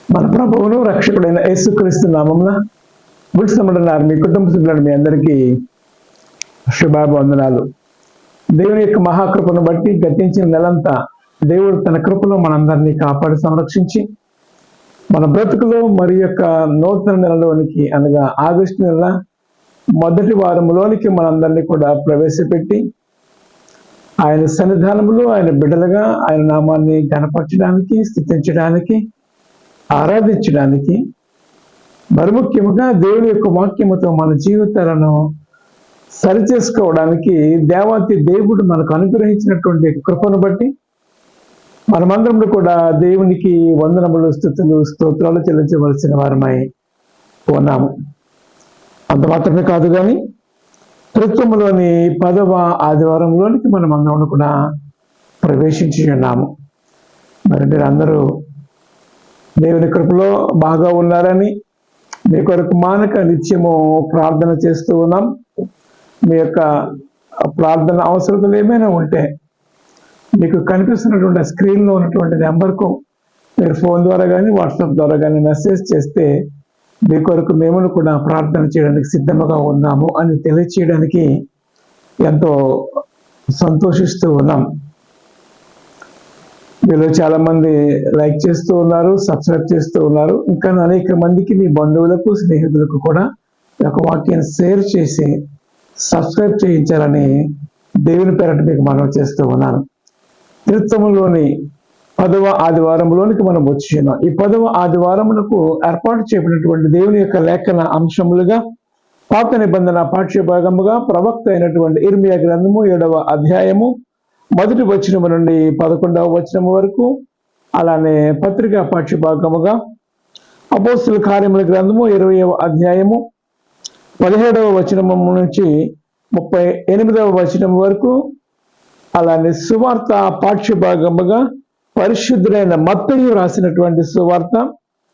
మన ప్రభువును రక్షకుడైన యేసుక్రీస్తు నామమున విడుస్తున్నారు మీ కుటుంబ సభ్యులను మీ అందరికీ శుభాభివందనాలు. దేవుని యొక్క మహాకృపను బట్టి గతించిన నెలంతా దేవుడు తన కృపలో మనందరినీ కాపాడి సంరక్షించి మన బ్రతుకులో మరి యొక్క నూతన నెలలోనికి అనగా ఆగస్టు నెల మొదటి వారంలోనికి మనందరినీ కూడా ప్రవేశపెట్టి ఆయన సన్నిధానములో ఆయన బిడ్డలుగా ఆయన నామాన్ని ఘనపరచడానికి, స్తుతించడానికి, ఆరాధించడానికి, మరి ముఖ్యంగా దేవుని యొక్క వాక్యముతో మన జీవితాలను సరిచేసుకోవడానికి దేవాతి దేవుడు మనకు అనుగ్రహించినటువంటి కృపను బట్టి మనమందరం కూడా దేవునికి వందనములు, స్తుతులు, స్తోత్రాలు చెల్లించవలసిన వారమై ఉన్నాము. అంత మాత్రమే కాదు కానీ క్రిస్తములోని 10వ ఆదివారంలోనికి మనం అందరం కూడా ప్రవేశించి ఉన్నాము. మరి మీరందరూ దేవుని కృపలో బాగా ఉన్నారని మీ కొరకు మానక నిత్యము ప్రార్థన చేస్తూ ఉన్నాం. మీ యొక్క ప్రార్థన అవసరతలు ఏమైనా ఉంటే మీకు కనిపిస్తున్నటువంటి స్క్రీన్లో ఉన్నటువంటి నెంబర్కు మీరు ఫోన్ ద్వారా కానీ వాట్సాప్ ద్వారా కానీ మెసేజ్ చేస్తే మీ కొరకు మేము కూడా ప్రార్థన చేయడానికి సిద్ధంగా ఉన్నాము అని తెలియచేయడానికి ఎంతో సంతోషిస్తూ ఉన్నాం. మీలో చాలా మంది లైక్ చేస్తూ ఉన్నారు, సబ్స్క్రైబ్ చేస్తూ ఉన్నారు. ఇంకా అనేక మందికి మీ బంధువులకు, స్నేహితులకు కూడా ఒక వాక్యాన్ని షేర్ చేసి సబ్స్క్రైబ్ చేయించాలని దేవుని పేరట మీకు మనవి చేస్తూ ఉన్నాను. క్రిస్తములోని 10వ ఆదివారంలోనికి మనం వచ్చి ఉన్నాం. ఈ 10వ ఆదివారమునకు ఏర్పాటు చేయబడినటువంటి దేవుని యొక్క లేఖన అంశములుగా పాత నిబంధన పాఠ్య భాగముగా ప్రవక్త అయినటువంటి ఇర్మియా గ్రంథము 7వ అధ్యాయము 1వ వచనము నుండి 11వ వచనము వరకు, అలానే పత్రికా పాఠ్య భాగముగా అపోస్తుల కార్యముల గ్రంథము 20వ అధ్యాయము 17వ వచనము నుంచి 38వ వచనం వరకు, అలానే సువార్త పాఠ్య భాగముగా పరిశుద్ధులైన మత్తయి రాసినటువంటి సువార్త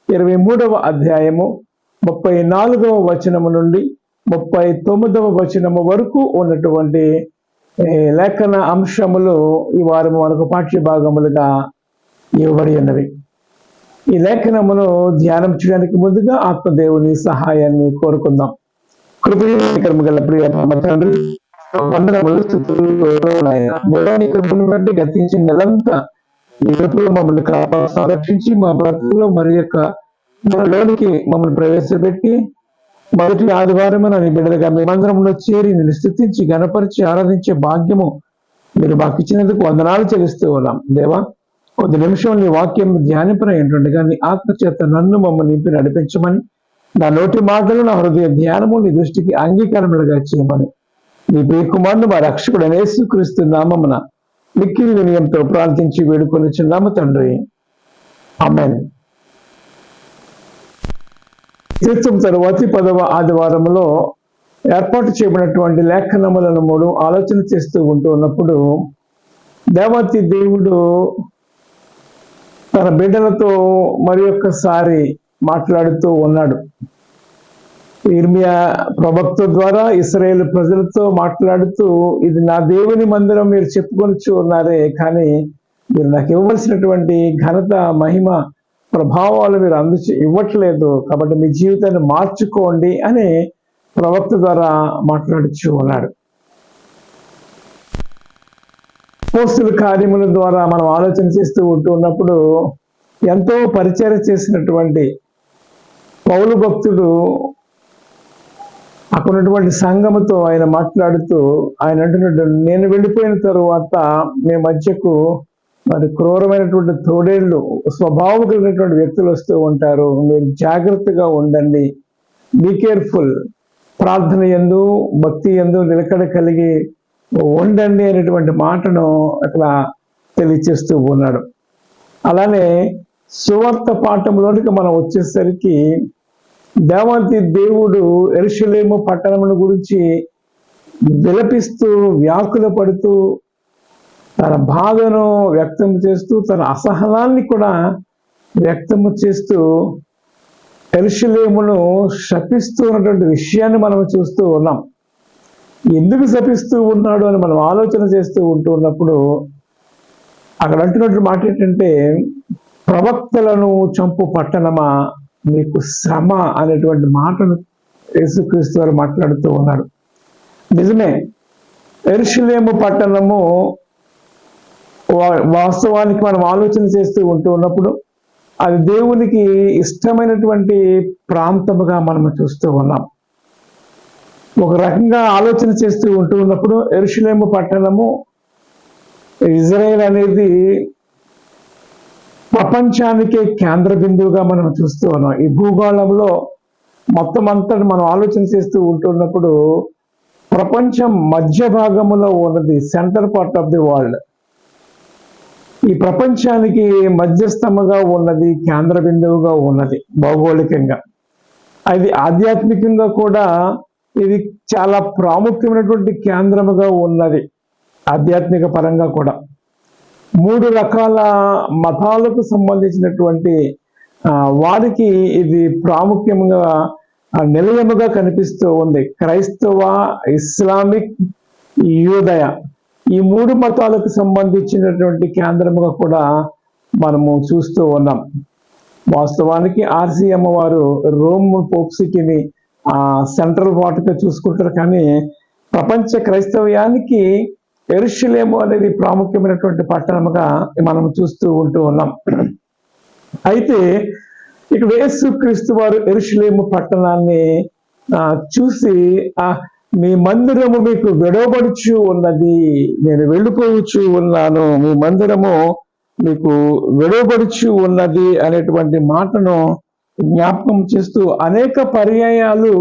23వ అధ్యాయము 34వ వచనము నుండి 39వ వచనము వరకు ఉన్నటువంటి లేఖన అంశములు ఈ వారము మనకు పాఠ్య భాగములుగా ఇవ్వబడి ఉన్నవి. ఈ లేఖనమును ధ్యానం చేయడానికి ముందుగా ఆత్మదేవుని సహాయాన్ని కోరుకుందాం. కృపణము గల ప్రియ తండ్రి, బట్టి గతించిన నెలంతా ఈ కృపలో మమ్మల్ని కాపాడు సంరక్షించి మా బ్రతుకులో మరి యొక్క లోనికి మమ్మల్ని ప్రవేశపెట్టి మొదటి ఆదివారం అని బిడ్డలుగా మేమందరంలో చేరి నేను స్థుతించి గణపరిచి ఆరాధించే భాగ్యము మీరు మాకు ఇచ్చినందుకు వందనాలు చెల్లిస్తూ ఉన్నాం. దేవా, కొద్ది నిమిషం నీ వాక్యం ధ్యానింపన ఏంటండగా నీ ఆత్మచేత నన్ను మమ్మల్ని నింపి నడిపించమని, నా నోటి మాటలు నా హృదయ ధ్యానము నీ దృష్టికి అంగీకారములుగా చేయమని నీ ప్రియకుమారుడు మా రక్షకుడు యేసుక్రీస్తు నామమున మిక్కిలి వినయంతో ప్రార్థించి వేడుకొనిచున్నాము తండ్రి, ఆమేన్. క్రితం తరువాతి 10వ ఆదివారంలో ఏర్పాటు చేయబడినటువంటి లేఖనములను మూడు ఆలోచన చేస్తూ ఉంటూ ఉన్నప్పుడు దేవాతి దేవుడు తన బిడ్డలతో మరి ఒక్కసారి మాట్లాడుతూ ఉన్నాడు. ఇర్మియా ప్రవక్త ద్వారా ఇశ్రాయేలు ప్రజలతో మాట్లాడుతూ, ఇది నా దేవుని మందిరం మీరు చెప్పుకొనిచ్చు ఉన్నారే, కానీ మీరు నాకు ఇవ్వవలసినటువంటి ఘనత, మహిమ, ప్రభావాలు మీరు ఇవ్వట్లేదు, కాబట్టి మీ జీవితాన్ని మార్చుకోండి అని ప్రవక్త ద్వారా మాట్లాడుచూ ఉన్నాడు. అపోస్తలుల కార్యముల ద్వారా మనం ఆలోచన చేస్తూ ఉన్నప్పుడు ఎంతో పరిచయం చేసినటువంటి పౌలు భక్తుడు అక్కడ ఉన్నటువంటి సంఘముతో ఆయన మాట్లాడుతూ ఆయన అంటున్నాడు, నేను వెళ్ళిపోయిన తరువాత మీ మధ్యకు మరి క్రూరమైనటువంటి తోడేళ్లు, స్వభావం కలిగినటువంటి వ్యక్తులు వస్తూ ఉంటారు, మీరు జాగ్రత్తగా ఉండండి, బీ కేర్ఫుల్, ప్రార్థన యందు భక్తి యందు నిలకడ కలిగి ఉండండి అనేటువంటి మాటను అక్కడ తెలియచేస్తూ ఉన్నాడు. అలానే సువార్త పాఠంలోనికి మనం వచ్చేసరికి దేవాతి దేవుడు యెరూషలేము పట్టణమును గురించి విలపిస్తూ వ్యాకుల పడుతూ తన బాధను వ్యక్తం చేస్తూ తన అసహనాన్ని కూడా వ్యక్తము చేస్తూ యెరూషలేమును శపిస్తూ ఉన్నటువంటి విషయాన్ని మనం చూస్తూ ఉన్నాం. ఎందుకు శపిస్తూ ఉన్నాడు అని మనం ఆలోచన చేస్తూ ఉన్నప్పుడు అక్కడ అంటున్నటువంటి మాట ఏంటంటే, ప్రవక్తలను చంపు పట్టణమా మీకు శ్రమ అనేటువంటి మాటను యేసుక్రీస్తు వారు మాట్లాడుతూ ఉన్నాడు. నిజమే, యెరూషలేము పట్టణము వాస్తవానికి మనం ఆలోచన చేస్తూ ఉన్నప్పుడు అది దేవునికి ఇష్టమైనటువంటి ప్రాంతముగా మనం చూస్తూ ఉన్నాం. ఒక రకంగా ఆలోచన చేస్తూ ఉన్నప్పుడు యెరూషలేము పట్టణము, ఇజ్రాయెల్ అనేది ప్రపంచానికే కేంద్ర బిందువుగా మనం చూస్తూ ఉన్నాం. ఈ భూగోళంలో మొత్తం అంతా మనం ఆలోచన చేస్తూ ఉంటున్నప్పుడు ప్రపంచం మధ్య భాగంలో ఉన్నది, centre part of the world. ఈ ప్రపంచానికి మధ్యస్థముగా ఉన్నది, కేంద్ర బిందువుగా ఉన్నది భౌగోళికంగా. అది ఆధ్యాత్మికంగా కూడా ఇది చాలా ప్రాముఖ్యమైనటువంటి కేంద్రముగా ఉన్నది, ఆధ్యాత్మిక పరంగా కూడా. 3 రకాల మతాలకు సంబంధించినటువంటి వారికి ఇది ప్రాముఖ్యంగా నిలయముగా కనిపిస్తూ ఉంది. క్రైస్తవ, ఇస్లామిక్, యూదయ, ఈ 3 మతాలకు సంబంధించినటువంటి కేంద్రముగా కూడా మనము చూస్తూ ఉన్నాం. వాస్తవానికి RCM వారు రోమ్ పోప్ సిటీని సెంట్రల్ పార్ట్గా చూసుకుంటారు, కానీ ప్రపంచ క్రైస్తవ్యానికి యెరూషలేము అనేది ప్రాముఖ్యమైనటువంటి పట్టణముగా మనం చూస్తూ ఉన్నాం. అయితే ఇక్కడ యేసుక్రీస్తు వారు యెరూషలేము పట్టణాన్ని చూసి, మీ మందిరము మీకు విడవబడుచు ఉన్నది, నేను వెళ్ళిపోవచ్చు ఉన్నాను, మీ మందిరము మీకు విడవబడుచు ఉన్నది అనేటువంటి మాటను జ్ఞాపకం చేస్తూ అనేక పర్యాయాలు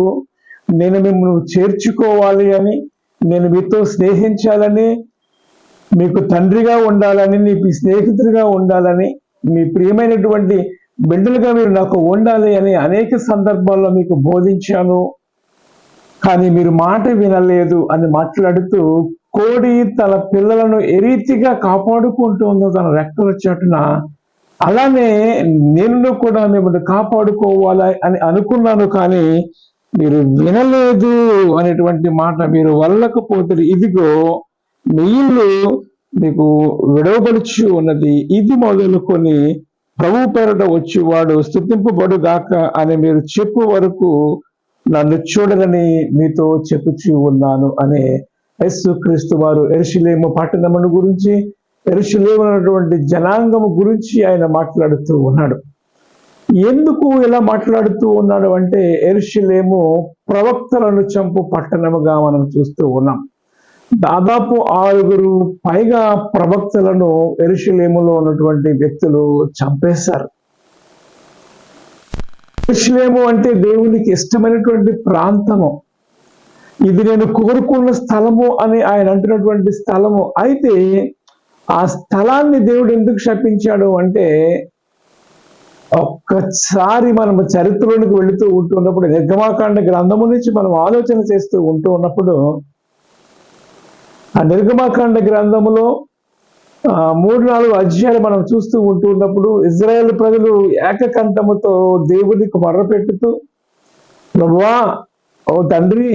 నేను మిమ్మల్ని చేర్చుకోవాలి అని, నేను మీతో స్నేహించాలని, మీకు తండ్రిగా ఉండాలని, మీ స్నేహితుడిగా ఉండాలని, మీ ప్రియమైనటువంటి బిడ్డలుగా మీరు నాకు ఉండాలి అని అనేక సందర్భాల్లో మీకు బోధించాను, కానీ మీరు మాట వినలేదు అని మాట్లాడుతూ, కోడి తన పిల్లలను ఏ రీతిగా కాపాడుకుంటూ ఉందో తన రెక్కల చాటున, అలానే నేను కూడా మిమ్మల్ని కాపాడుకోవాలి అని అనుకున్నాను, కానీ మీరు వినలేదు అనేటువంటి మాట మీరు వల్లకపోతే, ఇదిగో మీ ఇల్లు మీకు విడవబడుచు ఉన్నది, ఇది మొదలుకొని ప్రభు పేరట వచ్చేవాడు స్తుతింపబడుగాక అని మీరు చెప్పు వరకు నన్ను చూడదని మీతో చెప్పుచూ ఉన్నాను అనే యేసుక్రీస్తు వారు యెరూషలేము పట్టణమును గురించి, యెరూషలేము అన్నటువంటి జనాంగము గురించి ఆయన మాట్లాడుతూ ఉన్నాడు. ఎందుకు ఇలా మాట్లాడుతూ ఉన్నాడు అంటే, యెరూషలేము ప్రవక్తలను చంపు పట్టణముగా మనం చూస్తూ ఉన్నాం. దాదాపు 6 పైగా ప్రవక్తలను యెరూషలేములో ఉన్నటువంటి వ్యక్తులు చంపేశారు. యెరూషలేము అంటే దేవునికి ఇష్టమైనటువంటి ప్రాంతము, ఇది నేను కోరుకున్న స్థలము అని ఆయన అంటున్నటువంటి స్థలము. అయితే ఆ స్థలాన్ని దేవుడు ఎందుకు శపించాడు అంటే, ఒక్కసారి మనము చరిత్రలోనికి వెళుతూ ఉంటున్నప్పుడు, నిర్గమాకాండ గ్రంథము నుంచి మనం ఆలోచన చేస్తూ ఉన్నప్పుడు, ఆ నిర్గమాకాండ గ్రంథములో 3-4 అధ్యాయాలు మనం చూస్తూ ఉన్నప్పుడు ఇజ్రాయేల్ ప్రజలు ఏకకంఠముతో దేవునికి మొర్రపెట్టుతూ, ప్రభువా, ఓ తండ్రి,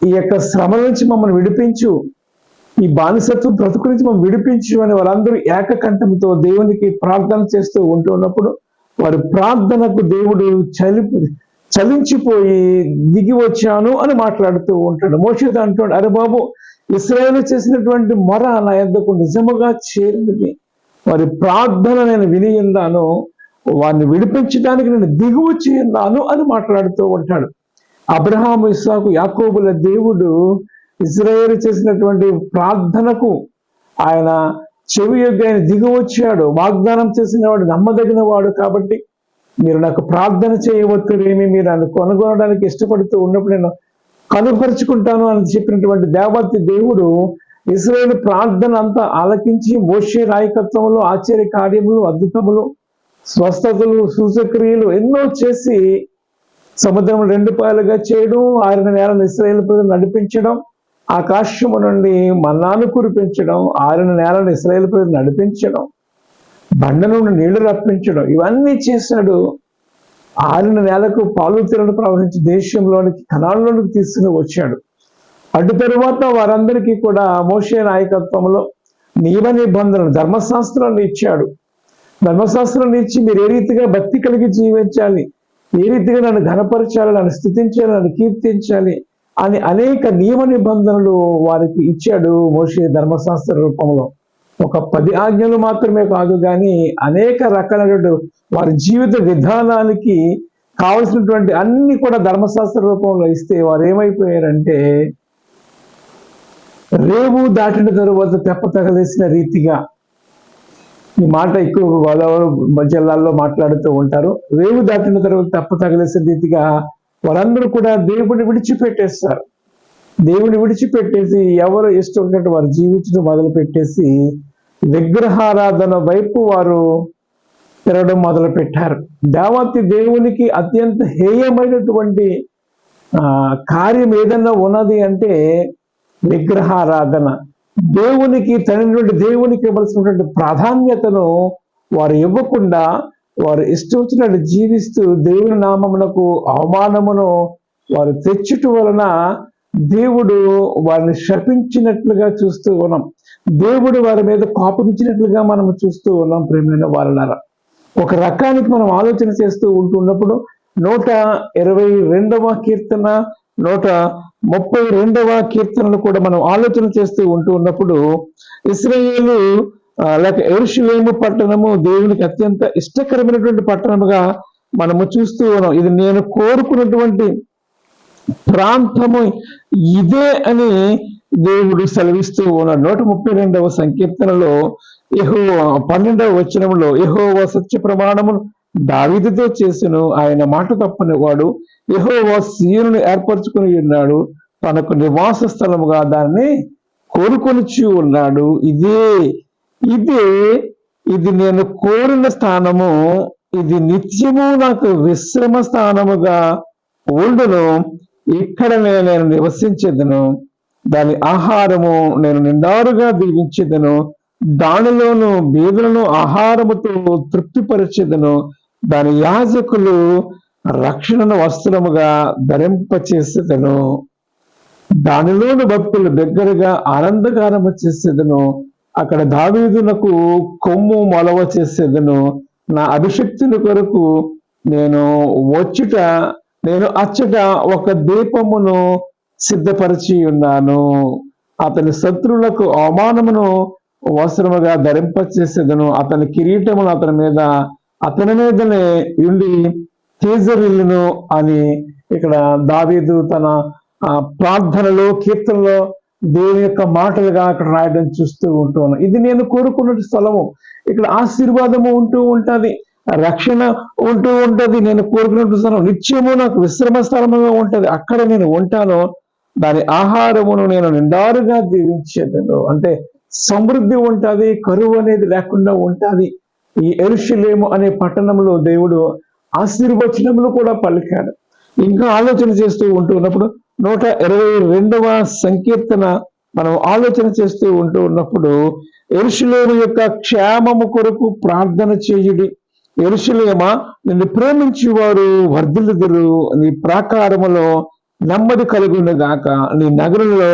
ఈ యొక్క శ్రమ నుంచి మమ్మల్ని విడిపించు, ఈ బానిసత్వం బ్రతుకు నుంచి మమ్మల్ని విడిపించు అని వారందరూ ఏకకంఠంతో దేవునికి ప్రార్థన చేస్తూ ఉన్నప్పుడు, వారి ప్రార్థనకు దేవుడు చలించిపోయి దిగి వచ్చాను అని మాట్లాడుతూ ఉంటాడు. మోషేతో అంటాడు, అరే బాబు, ఇశ్రాయేలు చేసినటువంటి మొర నా యొద్దకు నిజముగా చేరింది, వారి ప్రార్థన నేను విని ఉన్నాను, వారిని విడిపించడానికి నేను దిగి వచ్చి ఉన్నాను అని మాట్లాడుతూ ఉంటాడు. అబ్రహాము, ఇస్సాకు, యాకోబుల దేవుడు ఇశ్రాయేలు చేసినటువంటి ప్రార్థనకు ఆయన చెవి యొగ్గి ఆయన దిగి వచ్చాడు. వాగ్దానం చేసిన వాడు నమ్మదగిన వాడు కాబట్టి మీరు నాకు ప్రార్థన చేయవచ్చునేమి, మీరు నన్ను కొనుగొనడానికి ఇష్టపడుతూ ఉన్నప్పుడు నేను కనుపరుచుకుంటాను అని చెప్పినటువంటి దేవతి దేవుడు ఇశ్రాయేలు ప్రార్థన అంతా ఆలకించి మోషే నాయకత్వంలో ఆశ్చర్య కార్యములు, అద్భుతములు, స్వస్థతలు, సూచక్రియలు ఎన్నో చేసి సముద్రం 2 పాయలుగా చేయడం, ఆరిన నేలను ఇశ్రాయేలు ప్రజలు నడిపించడం, ఆకాశము నుండి మన్నాను కురిపించడం, ఆరిన నేలను ఇశ్రాయేలు ప్రజలు నడిపించడం, బండ నుండి నీళ్లు రప్పించడం, ఇవన్నీ చేశాడు. ఆరిన నేలకు పాలు తీరలు ప్రవహించి దేశంలోనికి, కనాన్లోనికి తీసుకుని వచ్చాడు. అటు తరువాత వారందరికీ కూడా మోషే నాయకత్వంలో నియమ నిబంధనలు, ధర్మశాస్త్రాలు ఇచ్చాడు. ధర్మశాస్త్రం నుంచి మీరు ఏ రీతిగా భక్తి కలిగి జీవించాలి, ఏ రీతిగా నన్ను ఘనపరచాలి, నన్ను స్థుతించాలి, నన్ను కీర్తించాలి అని అనేక నియమ నిబంధనలు వారికి ఇచ్చాడు మోషే ధర్మశాస్త్ర రూపంలో. ఒక 10 ఆజ్ఞలు మాత్రమే కాదు, కానీ అనేక రకాలైన వారి జీవిత విధానానికి కావలసినటువంటి అన్ని కూడా ధర్మశాస్త్ర రూపంలో ఇస్తే వారు ఏమైపోయారంటే రేవు దాటిన తరువాత తెప్ప తగలేసిన రీతిగా. ఈ మాట ఎక్కువ గోదావరి జిల్లాల్లో మాట్లాడుతూ ఉంటారు. రేవు దాటిన తర్వాత తెప్ప తగలేసిన రీతిగా వారందరూ కూడా దేవుని విడిచిపెట్టేస్తారు. దేవుని విడిచిపెట్టేసి ఎవరు ఇష్టం ఉన్నట్టు వారు జీవించడం మొదలు పెట్టేసి విగ్రహారాధన వైపు వారు తిరగడం మొదలు పెట్టారు. దేవాతి దేవునికి అత్యంత హేయమైనటువంటి కార్యం ఏదన్నా ఉన్నది అంటే విగ్రహారాధన. దేవునికి తండ్రి దేవునికి ఇవ్వాల్సినటువంటి ప్రాధాన్యతను వారు ఇవ్వకుండా వారు ఇష్టం వచ్చినట్టు జీవిస్తూ దేవుని నామమునకు అవమానమును వారు తెచ్చుట వలన దేవుడు వారిని శపించినట్లుగా చూస్తూ ఉన్నాం. దేవుడు వారి మీద కోపగించినట్లుగా మనం చూస్తూ ఉన్నాం. ప్రేమైన వారలారా, ఒక రకానికి మనం ఆలోచన చేస్తూ ఉంటున్నప్పుడు 122వ కీర్తన 132వ కీర్తనలు కూడా మనం ఆలోచన చేస్తూ ఉన్నప్పుడు ఇశ్రాయేలు లేక యెరూషలేము పట్టణము దేవునికి అత్యంత ఇష్టకరమైనటువంటి పట్టణముగా మనము చూస్తూ ఉన్నాం. ఇది నేను కోరుకున్నటువంటి ప్రాంతము ఇదే అని దేవుడు సెలవిస్తూ ఉన్నాడు. 132వ సంకీర్తనలో యెహోవా 12వ వచనంలో యెహోవా సత్య ప్రమాణమును దావీదుతో చేసెను, ఆయన మాట తప్పని వాడు. యెహోవా సీయోనును ఏర్పరచుకుని ఉన్నాడు, తనకు నివాస స్థలముగా దాన్ని కోరుకొనిచి ఉన్నాడు. ఇది నేను కోరిన స్థానము, ఇది నిత్యము నాకు విశ్రమ స్థానముగా ఉండును. ఇక్కడనే నేను నివసించేదను, దాని ఆహారము నేను నిండారుగా దీవించేదను, దానిలోను బీదలను ఆహారముతో తృప్తిపరిచేదను, దాని యాజకులు రక్షణను వస్త్రముగా ధరింపచేసేదను, దానిలోని భక్తులు దగ్గరగా ఆనందగానము చేసేదను. అక్కడ దావీదునకు కొమ్ము మొలవ చేసేదను. నా అభిషక్తుని కొరకు నేను అచ్చట ఒక దీపమును సిద్ధపరిచి ఉన్నాను. అతని శత్రువులకు అవమానమును వస్త్రముగా ధరింపచేసేదను. అతని కిరీటమును అతని మీదనే ఉండి తేజరిల్లును అని ఇక్కడ దావీదు తన ప్రార్థనలో కీర్తనలో దేవుని యొక్క మాటలుగా అక్కడ రాయడం చూస్తూ ఉంటున్నాను. ఇది నేను కోరుకున్న స్థలము. ఇక్కడ ఆశీర్వాదము ఉంటూ ఉంటది, రక్షణ ఉంటూ ఉంటది. నేను కోరుకున్న స్థలం నిత్యము నాకు విశ్రమ స్థలముగా ఉంటది, అక్కడ నేను ఉంటాను. దాని ఆహారమును నేను నిండారుగా దీవించేదను. అంటే సమృద్ధి ఉంటది, కరువు అనేది లేకుండా ఉంటది. ఈ యెరూషలేము అనే పట్టణంలో దేవుడు ఆశీర్వచనములు కూడా పలికాడు. ఇంకా ఆలోచన చేస్తూ ఉంటున్నప్పుడు 122వ సంకీర్తన మనం ఆలోచన చేస్తూ ఉన్నప్పుడు యెరూషలేము యొక్క క్షేమము కొరకు ప్రార్థన చేయుడి. యెరూషలేమా, నిన్ను ప్రేమించి వారు వర్ధిల్లుదురు. నీ ప్రాకారములో నెమ్మది కలుగును గాక, నీ నగరంలో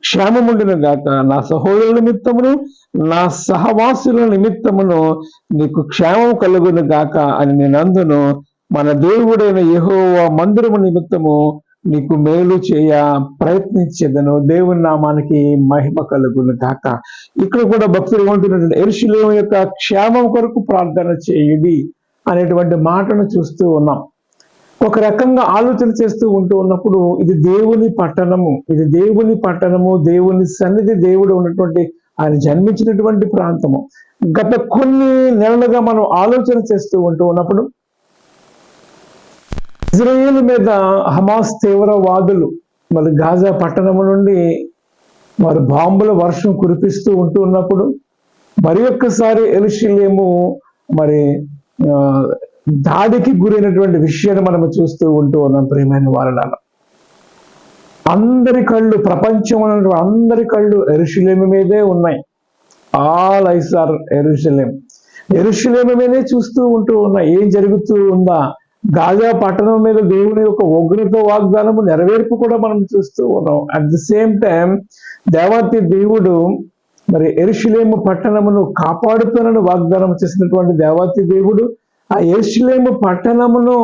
క్షేమముండును గాక. నా సహోదరుల నిమిత్తమును నా సహవాసుల నిమిత్తమును నీకు క్షేమం కలుగును గాక అని నేను అందును. మన దేవుడైన యెహోవా మందిరము నిమిత్తము నీకు మేలు చేయ ప్రయత్నించేదను. దేవుని నామానికి మహిమ కలుగును గాక. ఇక్కడ కూడా భక్తులు ఏమంటున్నటువంటి యెరూషలేము యొక్క క్షేమం కొరకు ప్రార్థన చేయుడి అనేటువంటి మాటను చూస్తూ ఉన్నాం. ఒక రకంగా ఆలోచన చేస్తూ ఉన్నప్పుడు ఇది దేవుని పట్టణము, దేవుని సన్నిధి, దేవుడు ఉన్నటువంటి ఆయన జన్మించినటువంటి ప్రాంతము. గత కొన్ని నెలలుగా మనం ఆలోచన చేస్తూ ఉన్నప్పుడు ఇజ్రాయేల్ మీద హమాస్ తీవ్రవాదులు మరి గాజా పట్టణము నుండి వారు బాంబుల వర్షం కురిపిస్తూ ఉన్నప్పుడు మరి ఒక్కసారి యెరూషలేము మరి దాడికి గురైనటువంటి విషయాన్ని మనం చూస్తూ ఉన్నాం. ప్రియమైన వారలారా, అందరి కళ్ళు, ప్రపంచంలో అందరి కళ్ళు యెరూషలేము మీదే ఉన్నాయి. ఆల్ ఐస్ ఆర్ యెరూషలేము మీదే చూస్తూ ఉన్నాయి. ఏం జరుగుతూ ఉందా? గాజా పట్టణం మీద దేవుని యొక్క ఉగ్రత వాగ్దానము నెరవేర్పు కూడా మనం చూస్తూ ఉన్నాం. అట్ ది సేమ్ టైం దేవాతి దేవుడు మరి యెరూషలేము పట్టణమును కాపాడుతానని వాగ్దానం చేసినటువంటి దేవాతి దేవుడు ఆ యెరూషలేము పట్టణమును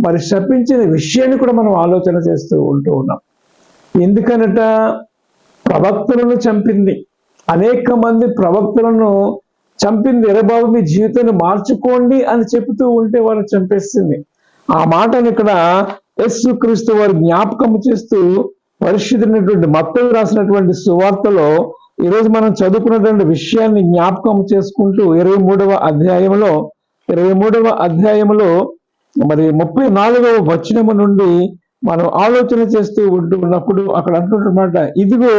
మరి శపించిన విషయాన్ని కూడా మనం ఆలోచన చేస్తూ ఉన్నాం. ఎందుకనట? ప్రవక్తలను చంపింది. అనేక మంది ప్రవక్తలను చంపింది. ఎరబాబు మీ జీవితాన్ని మార్చుకోండి అని చెబుతూ ఉంటే వారు చంపేస్తుంది. ఆ మాటను ఇక్కడ యేసుక్రీస్తు వారు జ్ఞాపకం చేస్తూ పరిశుద్ధుడైనటువంటి మత్తయి రాసినటువంటి సువార్తలో ఈరోజు మనం చదువుకున్నటువంటి విషయాన్ని జ్ఞాపకం చేసుకుంటూ 23వ అధ్యాయంలో మరి 34వ వచనము నుండి మనం ఆలోచన చేస్తూ ఉన్నప్పుడు అక్కడ అంటున్నమాట, ఇదిగో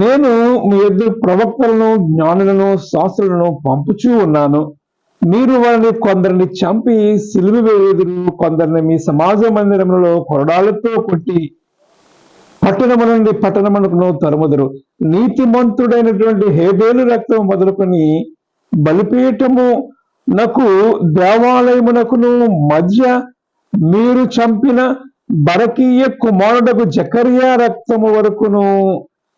నేను మీ ఎదురు ప్రవక్తలను, జ్ఞానులను, శాస్త్రులను పంపుచూ ఉన్నాను. మీరు వారిని కొందరిని చంపి సిలువ వేయుదురు, కొందరిని మీ సమాజ మందిరములలో కొరడాలతో కొట్టి పట్టణము నుండి పట్టణమునకును తరుముదురు. నీతిమంతుడైనటువంటి హేబేలు రక్తం మొదలుకొని బలిపీఠమునకు దేవాలయమునకును మధ్య మీరు చంపిన బరకీయ కుమారుడకు జకరియా రక్తము వరకును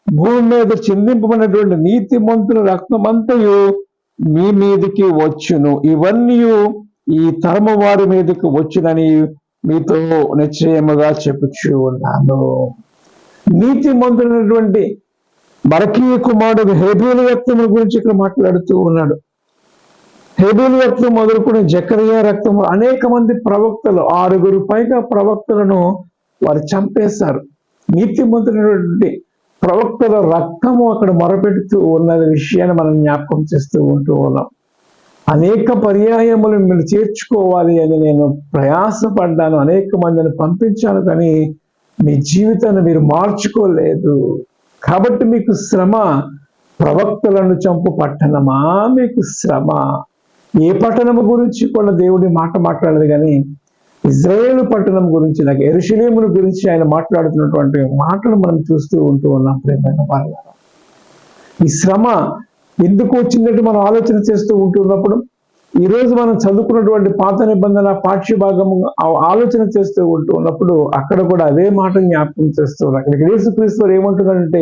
భూమి మీద చిందింపబడినటువంటి నీతిమంతుల రక్తమంతయు మీ మీదకి వచ్చును. ఇవన్నీ ఈ తరము వారి మీదకి వచ్చునని మీతో నిశ్చయముగా చెప్పుచూ ఉన్నాను. నీతిమంతుడైనటువంటి బరకీయ కుమారుడు హేబేలు రక్తము గురించి ఇక్కడ మాట్లాడుతూ ఉన్నాడు. హేబేలు రక్తం మొదలుకొని జకరియా రక్తము, అనేక మంది ప్రవక్తలు, 6 పైగా ప్రవక్తలను వారు చంపేశారు. నీతిమంతుడైనటువంటి ప్రవక్తల రక్తము అక్కడ మొరపెడుతూ ఉన్న విషయాన్ని మనం జ్ఞాపకం చేస్తూ ఉన్నాం. అనేక పర్యాయములు మిమ్మల్ని చేర్చుకోవాలి అని నేను ప్రయాసపడ్డాను, అనేక మందిని పంపించాను, కానీ మీ జీవితాన్ని మీరు మార్చుకోలేదు. కాబట్టి మీకు శ్రమ. ప్రవక్తలను చంపు పట్టణమా మీకు శ్రమ. ఏ పట్టణము గురించి కూడా దేవుడి మాట మాట్లాడదు, కానీ ఇజ్రాయేలు పట్టణం గురించి, నాకు యెరూషలేమును గురించి ఆయన మాట్లాడుతున్నటువంటి మాటలు మనం చూస్తూ ఉన్నాం. ప్రియమైన వారలారా, ఈ శ్రమ ఎందుకు వచ్చిందంటే మనం ఆలోచన చేస్తూ ఉంటున్నప్పుడు ఈరోజు మనం చదువుకున్నటువంటి పాత నిబంధన పాఠ్య భాగము ఆలోచన చేస్తూ ఉన్నప్పుడు అక్కడ కూడా అదే మాట జ్ఞాపకం చేస్తూ ఉన్నారు. అక్కడ యేసుక్రీస్తు ఏమంటున్నాడంటే,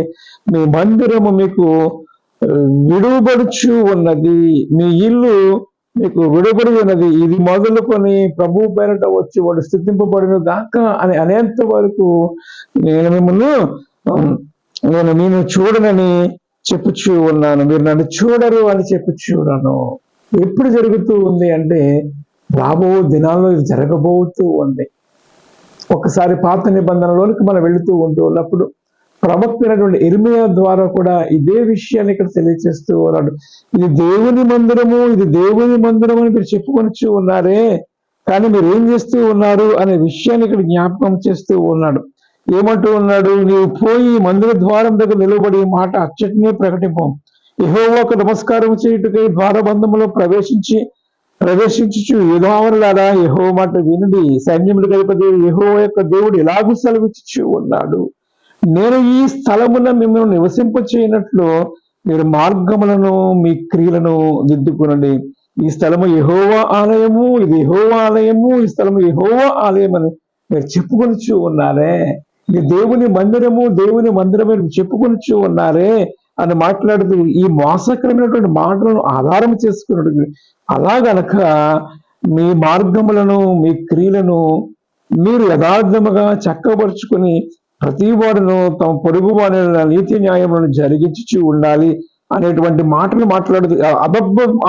మీ మందిరము మీకు విడువబడుచు ఉన్నది, మీ ఇల్లు మీకు విడుబడి ఉన్నది, ఇది మొదలుకొని ప్రభు పేరట వచ్చి వాడు స్థుతింపబడిన దాకా అని అనేంత వరకు నేను చూడనని చెప్పుచూ ఉన్నాను, మీరు నన్ను చూడరు అని చెప్పుచూ ఉన్నాను. ఎప్పుడు జరుగుతూ ఉంది అంటే రాబో దినాల్లో ఇది జరగబోతూ ఉంది. ఒకసారి పాత నిబంధనలోనికి మనం వెళుతూ ఉన్నప్పుడు ప్రవక్తైనటువంటి ఇర్మియా ద్వారా కూడా ఇదే విషయాన్ని ఇక్కడ తెలియజేస్తూ ఉన్నాడు. ఇది దేవుని మందిరము, ఇది దేవుని మందిరము అని మీరు చెప్పుకొనిచ్చు ఉన్నారే, కానీ మీరు ఏం చేస్తూ ఉన్నారు అనే విషయాన్ని ఇక్కడ జ్ఞాపకం చేస్తూ ఉన్నాడు. ఏమంటూ ఉన్నాడు? నీవు పోయి మందిర ద్వారం దగ్గర నిలబడి మాట అచ్చటినే ప్రకటింపం. యెహోవాకు నమస్కారం చేయుటకై ద్వారబంధములో ప్రవేశించుచు యూదావారులారా యెహోవా మాట వినుడి, సైన్యములకు అధిపతి యెహోవా యొక్క దేవుడు ఎలాగూ సెలవిచ్చుచు ఉన్నాడు, నేను ఈ స్థలమున మిమ్మల్ని నివసింపచేయనట్లు మీరు మార్గములను మీ క్రియలను దిద్దుకునండి. ఈ స్థలము యెహోవా ఆలయము, ఇది యెహోవా ఆలయము, ఈ స్థలము యెహోవా ఆలయం అని మీరు చెప్పుకొనిచ్చు ఉన్నారే, ఇది దేవుని మందిరము, దేవుని మందిరము మీరు చెప్పుకొనిచ్చు ఉన్నారే అని మాట్లాడుతూ ఈ మోసకరమైనటువంటి మాటలను ఆధారం చేసుకున్నట్టు, అలా గనక మీ మార్గములను మీ క్రియలను మీరు యథార్థముగా చక్కబరుచుకొని ప్రతి వాడును తమ పొరుగు వారి నీతి న్యాయములను జరిగించి ఉండాలి అనేటువంటి మాటలు మాట్లాడుతూ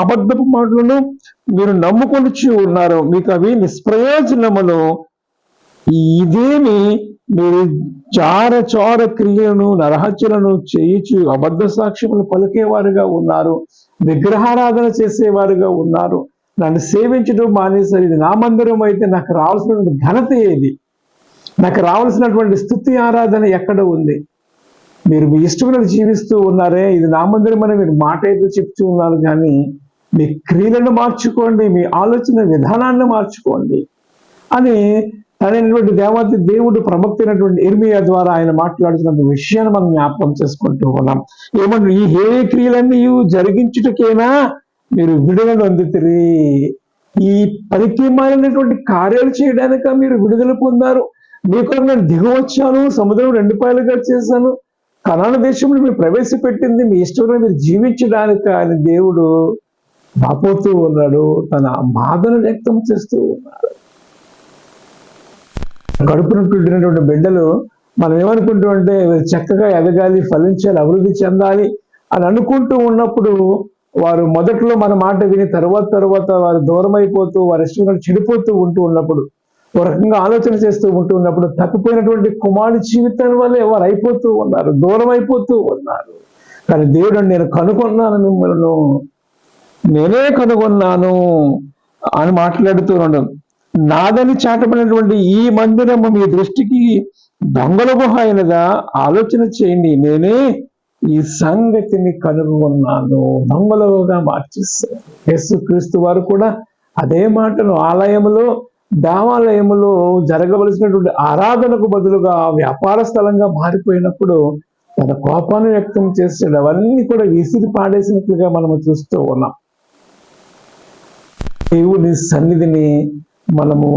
అబద్ధపు మాటలను మీరు నమ్ముకొని ఉన్నారు, మీకు అవి నిష్ప్రయోజనములు. ఇదేమి మీరు చార క్రియలను నరహత్యలను చేయించు అబద్ధ సాక్ష్యములు పలికేవారుగా ఉన్నారు, విగ్రహారాధన చేసేవారుగా ఉన్నారు, నన్ను సేవించడం మానేసారు. ఇది నా మందిరం అయితే నాకు రావాల్సినటువంటి ఘనత ఏది, నాకు రావాల్సినటువంటి స్తుతి ఆరాధన ఎక్కడ ఉంది? మీరు మీ ఇష్టమైన జీవిస్తూ ఉన్నారే, ఇది నా మందిరం అని మీరు మాట అయితే చెప్తూ ఉన్నారు, కానీ మీ క్రియలను మార్చుకోండి, మీ ఆలోచన విధానాన్ని మార్చుకోండి అని అనేటువంటి దేవాతి దేవుడు ప్రవక్తైనటువంటి ఇర్మియా ద్వారా ఆయన మాట్లాడుతున్న విషయాన్ని మనం జ్ఞాపకం చేసుకుంటూ ఉన్నాం. ఏమంటారు? ఈ హేయ క్రియలన్నీ జరిగించుటకేనా మీరు విడుదల అందుతారు, ఈ పరికీయమైనటువంటి కార్యాలు చేయడానిక మీరు విడుదల పొందారు. మీకు నేను దిగవచ్చాను, సముద్రం 2 పాయలుగా చేశాను, కనాను దేశంలో మీరు ప్రవేశపెట్టింది మీ ఇష్టంలో మీరు జీవించడానికి ఆయన దేవుడు వాపోతూ ఉన్నాడు, తన బాధను వ్యక్తం చేస్తూ ఉన్నాడు. కడుపును పుట్టినటువంటి బిడ్డలు మనం ఏమనుకుంటూ అంటే చక్కగా ఎదగాలి, ఫలించాలి, అభివృద్ధి చెందాలి అని అనుకుంటూ ఉన్నప్పుడు వారు మొదట్లో మన మాట విని తర్వాత వారు దూరం అయిపోతూ వారి ఇష్టం చెడిపోతూ ఉంటూ ఉన్నప్పుడు, ఒక రకంగా ఆలోచన చేస్తూ ఉంటూ ఉన్నప్పుడు తప్పిపోయినటువంటి కుమారుడి జీవితాల వల్లే వారు అయిపోతూ ఉన్నారు, దూరం అయిపోతూ ఉన్నారు. కానీ దేవుడు నేను కనుగొన్నాను, మిమ్మల్ని నేనే కనుగొన్నాను అని మాట్లాడుతూ ఉండడం. నాదని చాటబడినటువంటి ఈ మందిరము మీ దృష్టికి దొంగల గుహ అయినదా? ఆలోచన చేయండి. నేనే ఈ సంగతిని కనుగొన్నాను. దొంగలుగా మార్చేశారు. యేసుక్రీస్తు వారు కూడా అదే మాటను ఆలయములో, దేవాలయములో జరగవలసినటువంటి ఆరాధనకు బదులుగా వ్యాపార స్థలంగా మారిపోయినప్పుడు తన కోపాన్ని వ్యక్తం చేసాడు. అవన్నీ కూడా విసిరి పాడేసినట్లుగా మనము చూస్తూ ఉన్నాం. దేవుని సన్నిధిని మనము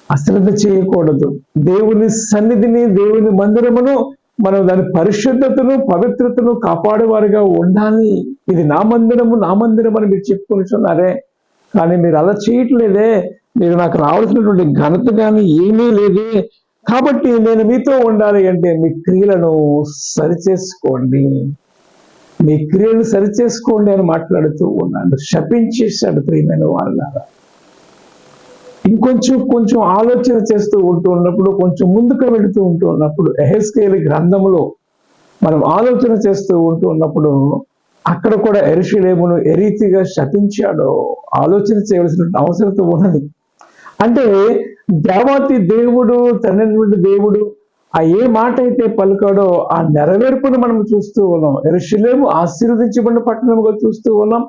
అశ్రద్ధ చేయకూడదు. దేవుని సన్నిధిని, దేవుని మందిరమును మనం దాని పరిశుద్ధతను, పవిత్రతను కాపాడేవారిగా ఉండాలి. ఇది నా మందిరము, నా మందిరం అని మీరు చెప్పుకుంటున్నారే, కానీ మీరు అలా చేయట్లేదే, మీరు నాకు రావాల్సినటువంటి ఘనత కానీ ఏమీ లేదే. కాబట్టి నేను మీతో ఉండాలి అంటే మీ క్రియలను సరిచేసుకోండి, మీ క్రియలను సరిచేసుకోండి అని మాట్లాడుతూ ఉన్నాడు. శపించేశాడు ప్రియమైన వాళ్ళ. ఇంకొంచెం ఆలోచన చేస్తూ ఉంటూ ఉన్నప్పుడు, కొంచెం ముందుకు వెళుతూ ఉంటూ ఉన్నప్పుడు, యెహెజ్కేలు గ్రంథములో మనం ఆలోచన చేస్తూ ఉంటూ ఉన్నప్పుడు అక్కడ కూడా యెరూషలేమును ఏ రీతిగా శపించాడో ఆలోచన చేయవలసిన అవసరత ఉన్నది. అంటే దేవాతి దేవుడు, తండ్రి దేవుడు ఆ ఏ మాట అయితే పలుకాడో ఆ నెరవేర్పును మనం చూస్తూ ఉన్నాం. యెరూషలేము ఆశీర్వదించబడిన పట్టణముగా చూస్తూ ఉన్నాం.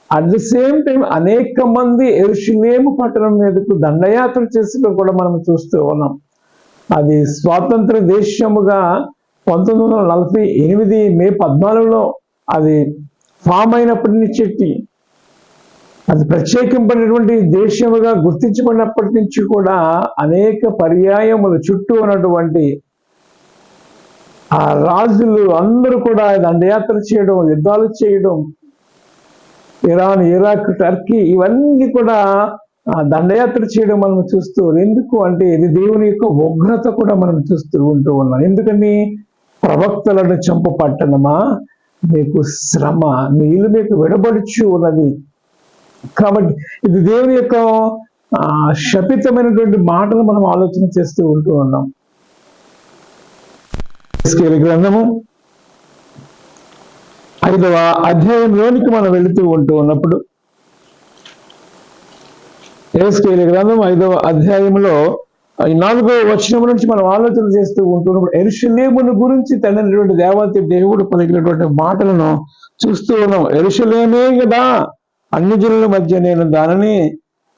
అట్ ది సేమ్ టైం అనేక మంది యెరూషలేము పట్టణం మీదకు దండయాత్ర చేసిన కూడా మనం చూస్తూ ఉన్నాం. అది స్వాతంత్ర దేశముగా 1948 మే 14లో అది ఫామ్ అయినప్పటి నుంచి, అది ప్రత్యేకింపడినటువంటి దేశముగా గుర్తించబడినప్పటి నుంచి కూడా అనేక పర్యాయములు చుట్టూ ఉన్నటువంటి ఆ రాజులు అందరూ కూడా దండయాత్ర చేయడం, యుద్ధాలు చేయడం, ఇరాన్, ఇరాక్, టర్కీ ఇవన్నీ కూడా దండయాత్ర చేయడం మనం చూస్తూ, ఎందుకు అంటే ఇది దేవుని యొక్క ఉగ్రత కూడా మనం చూస్తూ ఉంటూ ఉన్నాం. ఎందుకని? ప్రవక్తలను చంపు పట్టణమా, మీకు శ్రమ, మీ ఇల్లు మీకు విడబడుచు ఉన్నది. కాబట్టి ఇది దేవుని యొక్క శపితమైనటువంటి మాటలు మనం ఆలోచన చేస్తూ ఉంటూ ఉన్నాం. యెహెజ్కేలు గ్రంథము 5వ అధ్యాయంలోనికి మనం వెళుతూ ఉంటూ ఉన్నప్పుడు, యెహెజ్కేలు గ్రంథం 5వ అధ్యాయంలో 4వ వచనం నుంచి మనం ఆలోచన చేస్తూ ఉంటున్నప్పుడు యెరూషలేమును గురించి తండ్రి దేవాతి దేవుడు పలికినటువంటి మాటలను చూస్తూ ఉన్నాం. యెరూషలేమే కదా, అన్ని జనుల మధ్య నేను దానిని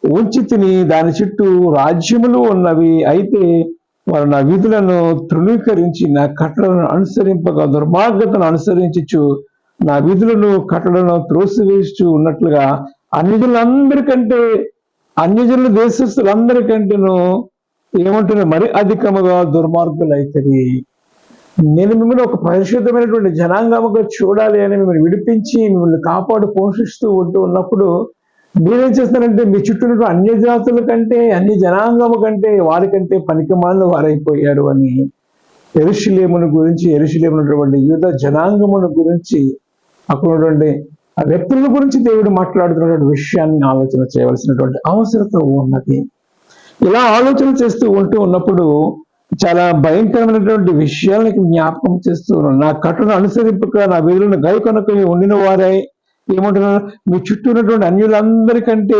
ఉంచి తిని, దాని చుట్టూ రాజ్యములు ఉన్నవి. అయితే వారు నా విధులను తృణీకరించి నా కట్టడలను అనుసరింపగా దుర్మార్గతను అనుసరించు నా విధులను కట్టడలను త్రోసివేస్తూ ఉన్నట్లుగా అన్ని జనుల దేశస్తులందరికంటేను ఏమంటున్నా మరి అధికముగా దుర్మార్గులు అవుతుంది. నేను మిమ్మల్ని ఒక పరిశుద్ధమైనటువంటి జనాంగముగా చూడాలి అని మిమ్మల్ని విడిపించి మిమ్మల్ని కాపాడు పోషిస్తూ ఉంటూ ఉన్నప్పుడు మీరేం చేస్తారంటే మీ చుట్టూ అన్య జాతుల కంటే, అన్ని జనాంగము కంటే వారికంటే పనికిమాలిన వారైపోయారు అని యెరూషలేమును గురించి, యెరూషలేమునటువంటి యూద జనాంగమును గురించి, అక్కడ ఉన్నటువంటి ఆ వ్యక్తుల గురించి దేవుడు మాట్లాడుతున్నటువంటి విషయాన్ని ఆలోచన చేయవలసినటువంటి అవసరత ఉన్నది. ఇలా ఆలోచన చేస్తూ ఉంటూ ఉన్నప్పుడు చాలా భయంకరమైనటువంటి విషయాలకు జ్ఞాపకం చేస్తూ ఉన్నాను. నా కట్టును అనుసరింపక నా విధులను గైకొనక ఉండిన వారై ఏమంటున్నారు, మీ చుట్టూ ఉన్నటువంటి అన్యులందరికంటే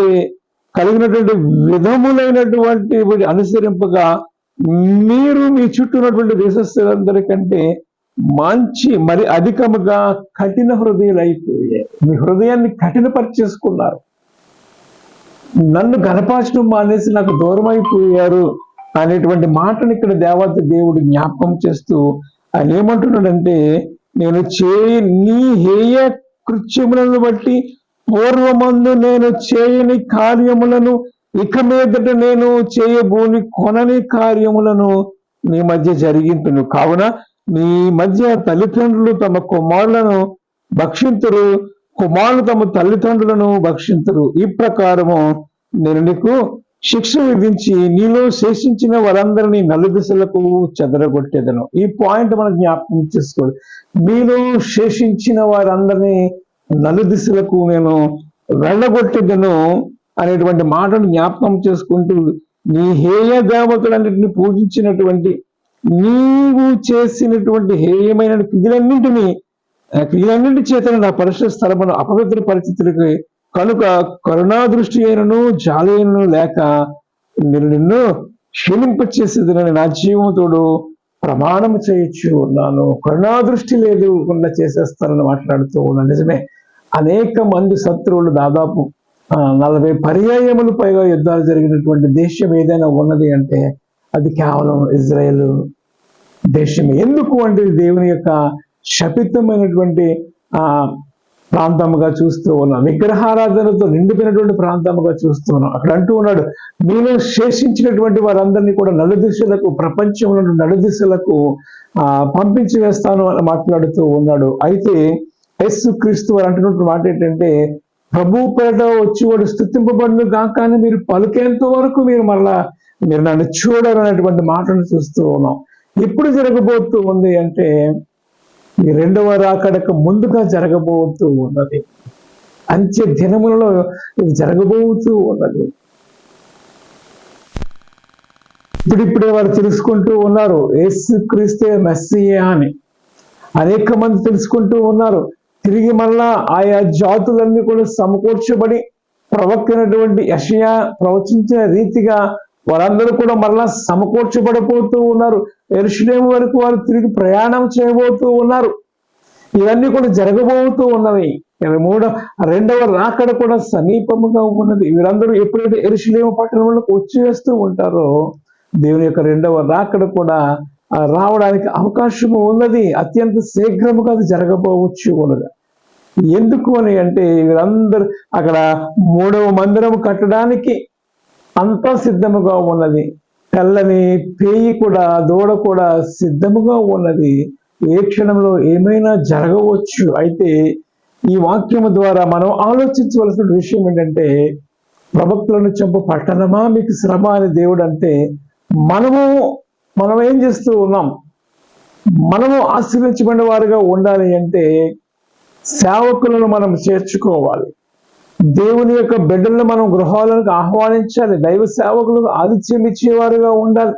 కలిగినటువంటి విధములైనటువంటి అనుసరింపగా మీరు మీ చుట్టూ ఉన్నటువంటి దేశస్తులందరికంటే మంచి మరి అధికముగా కఠిన హృదయాలు అయిపోయాయి. మీ హృదయాన్ని కఠినపరిచేసుకున్నారు. నన్ను గణపాచడం మానేసి నాకు దూరం అయిపోయారు అనేటువంటి మాటను ఇక్కడ దేవత దేవుడు జ్ఞాపకం చేస్తూ ఆయన ఏమంటున్నాడంటే, నేను నీ హేయ కృత్యములను బట్టి పూర్వమందు నేను చేయని కార్యములను ఇక మీదట నేను చేయబోని కొనని కార్యములను నీ మధ్య జరిగింతును. కావున మీ మధ్య తల్లిదండ్రులు తమ కుమారులను భక్షింతురు, కుమారులు తమ తల్లిదండ్రులను భక్షింతురు. ఈ ప్రకారము నేను నీకు శిక్ష విధించి నీలో శేషించిన వారందరినీ నలుదిశలకు చెదరగొట్టేదను. ఈ పాయింట్ మనం జ్ఞాపకం చేసుకోవాలి. మీలో శేషించిన వారందరినీ నలుదిశలకు నేను వెళ్ళగొట్టేదను అనేటువంటి మాటను జ్ఞాపకం చేసుకుంటూ, నీ హేయ దేవతలన్నింటినీ పూజించినటువంటి, నీవు చేసినటువంటి హేయమైన క్రియలన్నింటి చేత నా పరిశుద్ధ స్థలమును అపవిత్ర పరిస్థితులకి కనుక కరుణా దృష్టి అయినను జాలి అయినను లేక నేను నిన్ను క్షీణింపచేసేదని నా జీవంతోడు ప్రమాణం చేయొచ్చు ఉన్నాను. కరుణా దృష్టి లేకుండా చేసేస్తానని మాట్లాడుతూ ఉన్నాను. నిజమే, అనేక మంది శత్రువులు, దాదాపు 40 పర్యాయములు పైగా యుద్ధాలు జరిగినటువంటి దేశం ఏదైనా ఉన్నది అంటే అది కేవలం ఇజ్రాయెల్ దేశమే. ఎందుకు అంటే దేవుని యొక్క శపితమైనటువంటి ప్రాంతముగా చూస్తూ ఉన్నాం, విగ్రహారాధనతో నిండిపోయినటువంటి ప్రాంతముగా చూస్తూ ఉన్నాం. అక్కడ అంటూ ఉన్నాడు, మీలో శేషించినటువంటి వారందరినీ కూడా నలుదిశలకు, ప్రపంచంలో నలుదిశలకు పంపించి వేస్తాను అని మాట్లాడుతూ ఉన్నాడు. అయితే యేసుక్రీస్తు వారు అంటున్నటువంటి మాట ఏంటంటే, ప్రభు పేట వచ్చి వాడు స్తుతింపబడును గాక అని మీరు పలికేంత వరకు మీరు నన్ను చూడరు అనేటువంటి మాటను చూస్తూ ఉన్నాం. ఎప్పుడు జరగబోతూ ఉంది అంటే ఈ రెండవ రాకడకు ముందుగా జరగబోతూ ఉన్నది. అంత్య దినములలో ఇది జరగబోతూ ఉన్నది. ఇప్పుడిప్పుడే వారు తెలుసుకుంటూ ఉన్నారు యేసుక్రీస్తే మెస్సియా అని. అనేక మంది తెలుసుకుంటూ ఉన్నారు. తిరిగి మళ్ళా ఆయా జాతులన్నీ కూడా సమకూర్చబడి ప్రవక్త అయినటువంటి యెషయా ప్రవచించిన రీతిగా వారందరూ కూడా మరలా సమకూర్చబడిపోతూ ఉన్నారు. యెరూషలేము వరకు వారు తిరిగి ప్రయాణం చేయబోతూ ఉన్నారు. ఇవన్నీ కూడా జరగబోతూ ఉన్నవి. రెండవ రాకడ కూడా సమీపముగా ఉన్నది. వీరందరూ ఎప్పుడైతే యెరూషలేము పట్టణంలోకి వచ్చి వేస్తూ ఉంటారో దేవుని యొక్క రెండవ రాకడ కూడా రావడానికి అవకాశము ఉన్నది. అత్యంత శీఘ్రముగా అది జరగబోవచ్చు ఉన్నది. ఎందుకు అని అంటే వీరందరూ అక్కడ 3వ మందిరం కట్టడానికి అంతా సిద్ధముగా ఉన్నది. తెల్లని పేయి కూడా, దూడ కూడా సిద్ధముగా ఉన్నది. ఏ క్షణంలో ఏమైనా జరగవచ్చు. అయితే ఈ వాక్యము ద్వారా మనం ఆలోచించవలసిన విషయం ఏంటంటే, ప్రవక్తలను చంపు పట్టణమా మీకు శ్రమ అని దేవుడు అంటే, మనం ఏం చేస్తూ ఉన్నాం? మనము ఆశీర్వదించబడిన వారుగా ఉండాలి అంటే సేవకులను మనం చేర్చుకోవాలి. దేవుని యొక్క బిడ్డలను మనం గృహాలకు ఆహ్వానించాలి. దైవ సేవకులకు ఆతిథ్యం ఇచ్చేవారుగా ఉండాలి.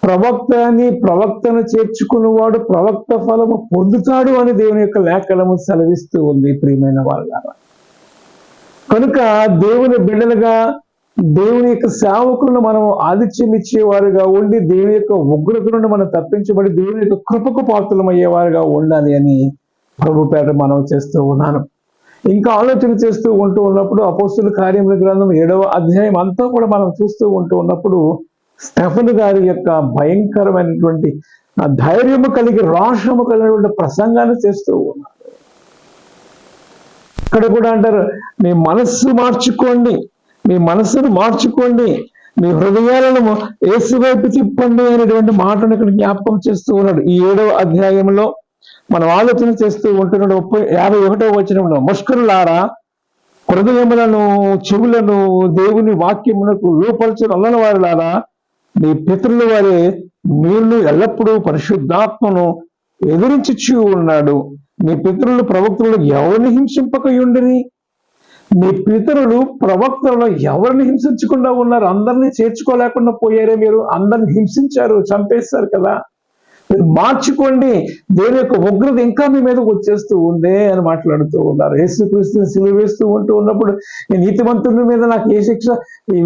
ప్రవక్తను చేర్చుకున్నవాడు ప్రవక్త ఫలము పొందుతాడు అని దేవుని యొక్క లేఖనము సెలవిస్తూ ఉంది. ప్రియమైన వాళ్ళ కనుక దేవుని బిడ్డలుగా, దేవుని యొక్క సేవకులను మనం ఆతిథ్యం ఇచ్చేవారుగా ఉండి దేవుని యొక్క ఉగ్రతలను మనం తప్పించబడి దేవుని యొక్క కృపకు పాత్రలం అయ్యేవారుగా ఉండాలి అని ప్రభు పేట మనం చేస్తూ ఉన్నాను. ఇంకా ఆలోచన చేస్తూ ఉంటూ ఉన్నప్పుడు అపోస్తుల కార్యముల గ్రంథం 7వ అధ్యాయం అంతా కూడా మనం చూస్తూ ఉంటూ ఉన్నప్పుడు స్టెఫెను గారి యొక్క భయంకరమైనటువంటి ధైర్యము కలిగి, రోషము కలిగినటువంటి ప్రసంగాన్ని చేస్తూ ఉన్నారు. ఇక్కడ కూడా అంటారు, మీ మనస్సును మార్చుకోండి, మీ హృదయాలను యేసు వైపు తిప్పండి అనేటువంటి మాటను ఇక్కడ జ్ఞాపకం చేస్తూ ఉన్నాడు. ఈ 7వ అధ్యాయంలో మనం ఆలోచన చేస్తూ ఉంటున్నాడు. 51వ వచనంలో, ముష్కరులారా, హృదయములను చెవులను దేవుని వాక్యమునకు లోపరచని వారులారా, మీ పితరుల వారే మీరు ఎల్లప్పుడూ పరిశుద్ధాత్మను ఎదిరించుచూ ఉన్నాడు. మీ పితరులు ప్రవక్తలు ఎవరిని హింసింపకయుండిరి? మీ పితరులు ప్రవక్తలను ఎవరిని హింసించకుండా ఉన్నారు? అందరినీ చేర్చుకోలేకుండా పోయారే మీరు? అందరిని హింసించారు, చంపేశారు కదా. మీరు మార్చుకోండి, దేవుని యొక్క ఉగ్రత ఇంకా మీ మీదకి వచ్చేస్తూ ఉందే అని మాట్లాడుతూ ఉన్నారు. యేసుక్రీస్తుని సిలువ వేస్తూ ఉన్నప్పుడు నీతిమంతుల మీద నాకు ఏ శిక్ష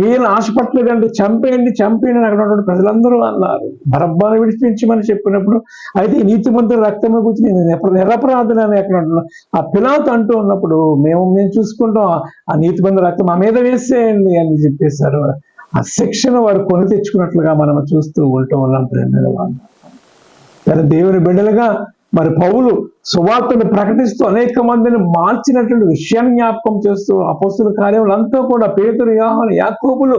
వీళ్ళని ఆశపట్టలేదండి, చంపేయండి అని అక్కడ ఉన్నటువంటి ప్రజలందరూ అన్నారు. బరబ్బాను విడిపించమని చెప్పినప్పుడు అయితే నీతిమంతుల రక్తంలో గురించి నేను నిరపరాధనని అక్కడ ఉంటున్నాను. ఆ పిలాతు అంటూ ఉన్నప్పుడు మేము చూసుకుంటాం, ఆ నీతిమంతుల రక్తం మా మీద వేసేయండి అని చెప్పేశారు. ఆ శిక్షను వారు కొని తెచ్చుకున్నట్లుగా మనం చూస్తూ ఉన్నాం. ప్రేమ వాళ్ళు తన దేవుని బిడ్డలుగా మరి పౌలు సువార్తను ప్రకటిస్తూ అనేక మందిని మార్చినటువంటి విషయాన్ని జ్ఞాపకం చేస్తూ అపోస్తుల కార్యములు అంతా కూడా పేతురు, యోహాను, యాకోబులు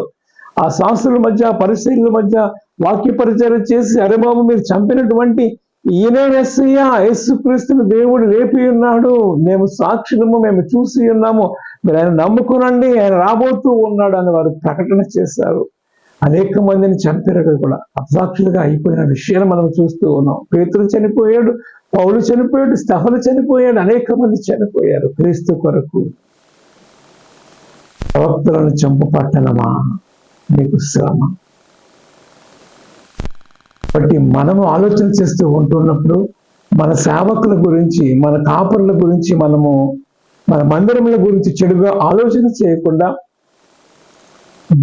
ఆ శాస్త్రుల మధ్య, పరిసయ్యుల మధ్య వాక్య పరిచయం చేసి, అరే బాబు మీరు చంపినటువంటి ఈయన మెస్సయ్య, యేసుక్రీస్తుని దేవుడు లేపి ఉన్నాడు, మేము సాక్షులము, మేము చూసి ఉన్నాము, మీరు ఆయన నమ్ముకునండి, ఆయన రాబోతూ ఉన్నాడు అని వారు ప్రకటన చేశారు. అనేక మందిని చంపారు కూడా, అసాక్షులుగా అయిపోయిన విషయాలు మనం చూస్తూ ఉన్నాం. పేతురు చనిపోయాడు, పౌలు చనిపోయాడు, స్తెఫను చనిపోయాడు, అనేక మంది చనిపోయారు క్రీస్తు కొరకు. ప్రవక్తలను చంపు పట్టణమా నీకు శ్రమ. కాబట్టి మనము ఆలోచన చేస్తూ ఉంటున్నప్పుడు మన సేవకుల గురించి, మన కాపరుల గురించి, మన మందిరముల గురించి చెడుగా ఆలోచన చేయకుండా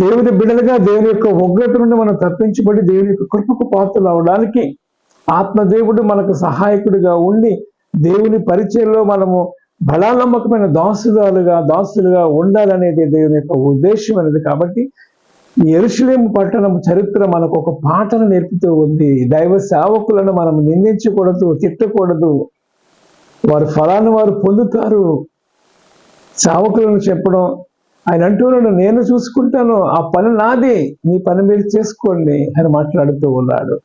దేవుని బిడ్డలుగా దేవుని యొక్క ఉగ్రత నుండి మనం తప్పించబడి దేవుని యొక్క కృపకు పాత్రలు అవడానికి ఆత్మదేవుడు మనకు సహాయకుడిగా ఉండి దేవుని పరిచయంలో మనము బలానమ్మకమైన దాసులుగా ఉండాలనేది దేవుని యొక్క ఉద్దేశం అనేది. కాబట్టి యెరూషలేము పట్టణం చరిత్ర మనకు ఒక పాఠను నేర్పుతూ ఉంది. దైవ సేవకులను మనం నిందించకూడదు, తిట్టకూడదు. వారి ఫలాన్ని వారు పొందుతారు. సేవకులను చెప్పడం, ఆయన అంటున్నాడు, నేను చూసుకుంటాను, ఆ పని నాది, మీ పని మీరు చేసుకోండి అని మాట్లాడుతూ ఉన్నాడు.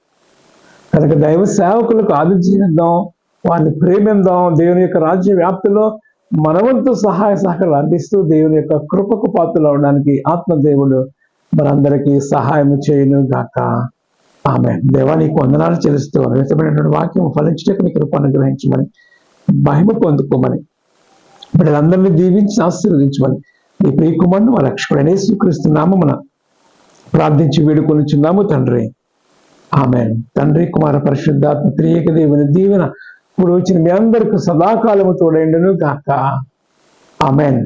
కనుక దైవ సేవకులకు ఆదిచేద్దాం, వారిని ప్రేమిద్దాం. దేవుని యొక్క రాజ్య వ్యాప్తిలో మనవంతు సహాయ సహకారాలు అందిస్తూ దేవుని యొక్క కృపకు పాత్రలు అవడానికి ఆత్మదేవుడు మనందరికీ సహాయం చేయను గాక. ఆమేన్. దేవా నీకు వందనాలు చెల్లిస్తూ వ్యక్తమైనటువంటి వాక్యం ఫలించడానికి నీ కృప అనుగ్రహించమని, మహిమ పొందుకోమని, వీళ్ళందరినీ దీవించి ఆశీర్వదించమని నీ ప్రియకుమారుని మా రక్షకుడైన యేసుక్రీస్తు నామమున ప్రార్థించి వేడుకొనిచున్నాము తండ్రి. ఆమేన్. తండ్రి, కుమార, పరిశుద్ధాత్మ త్రియేక దేవుని దీవెన ఇప్పుడు వచ్చిన మీ అందరికీ సదాకాలము తోడైండును గాక. ఆమేన్.